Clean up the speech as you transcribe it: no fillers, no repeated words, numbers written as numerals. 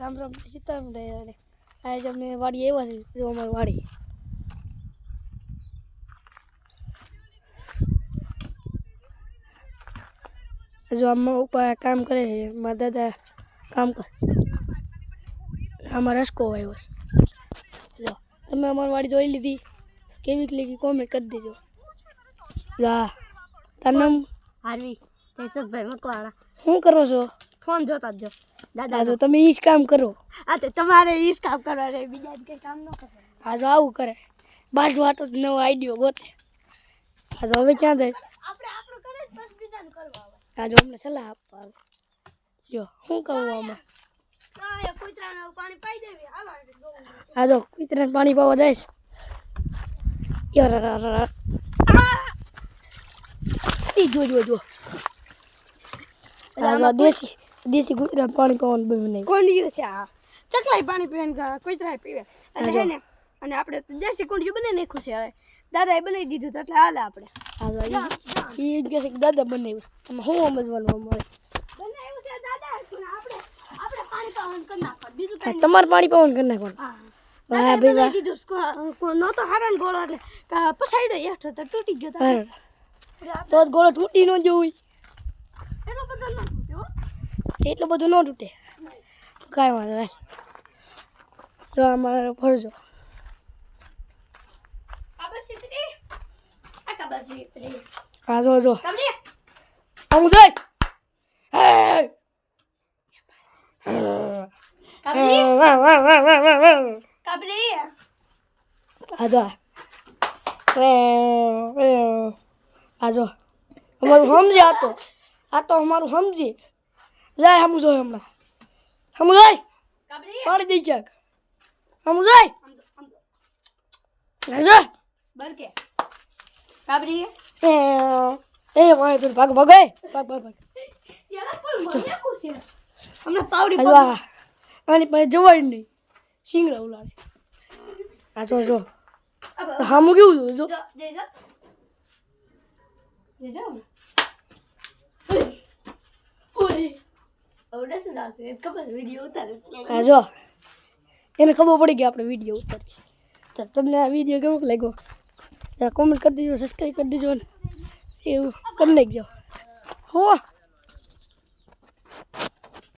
રામ રામ સીતારામ ડાયરાને આજે અમે વાડી આવ્યા છે જો અમારી વાડી જો અમ્મા ઉપર કામ કરે છે મારા દાદા કામ કરે આમાં રસકો આવ્યો છે જો તમે અમારી વાડી જોઈ લીધી કેવી લીધી કોમેન્ટ કરી દેજો જા તારું નામ હાર્વી જયસુખભાઈ મકવાણા શું કરો છો ફોન જોતા જ જો દાદા જો તમે ઈ જ કામ કરો આ તો તમારે ઈ જ કામ કરવા રે બીજા કઈ કામ ન કરે આ જો આવું કરે બાજુ વાટો નવો આઈડિયો ગોતે આ જો હવે ક્યાં જાય આપણે આપણું કરે બસ બીજાનું કરવા આવે આ જો અમને સલાહ આપવા આવે જો શું કહું આમાં કાય કૂતરાને પાણી પાઈ દેવી હાલો આ જો કૂતરાને પાણી પાવા જાય યાર ઈ જો જો જો આ દેશી કૂતરાને પાણી પાવાનું બહુ નહીં કોંડિયું છે આ ચકલાઈ પાણી પીવે કૂતરાય પીવે એટલે હે ને અને આપણે તો દેશી કોંડિયું બનાવી નાખ્યું છે હવે દાદાએ બનાવી દીધું તો એટલે હાલે આપણે આ જો ઈ જ કહે છે કે દાદા બનાવ્યું છે શું સમજવાનું અમારે બનાવ્યું છે દાદા પણ આપણે પાણી પાવાનું કરી નાખવાનું બીજું કઈ તમારે પાણી પાવાનું કરી નાખવાનું હા વાહ ભાઈ વાહ કીધું નો તો હારણ ગોળો એટલે પસાડ્યો હેઠો તો તૂટી ગયો તો જ ગોળો તૂટી ન જોવું એટલો બધો ન તૂટ્યો એટલું બધું ન તૂટે તો કાંઈ વાંધો ભાઈ જો અમારે ફરજો કાબર સીતરી આ કાબર સીતરી હા જો જો કમલી આમ જઈ કમલી કબરી આ જો આ જો અમારું સમજે આ તો અમારું સમજી જાય હમું જોઈએ હમણાં હમું જાય કબરી પાણી દઈ ચાક હમું જાય જા બરકે કબરી એ મારે તું ભાગ ભાગે ભાગ યાર પણ મને ખુશી હમણાં પાવડી હજુ આની પાસે જવાય નહીં શિંગડા ઉલાડે આ જો હામું કેવું જો જઈ જા ઓય ઓડે શું જાશે ખબર વિડિયો ઉતારે આ જો એને ખબર પડી કે આપણે વિડીયો ઉતારીએ તો તમને આ વિડીયો કેવો લાગ્યો કોમેન્ટ કરી દેજો સબસ્ક્રાઈબ કરી દેજો ને એવું કરી નાખજો હો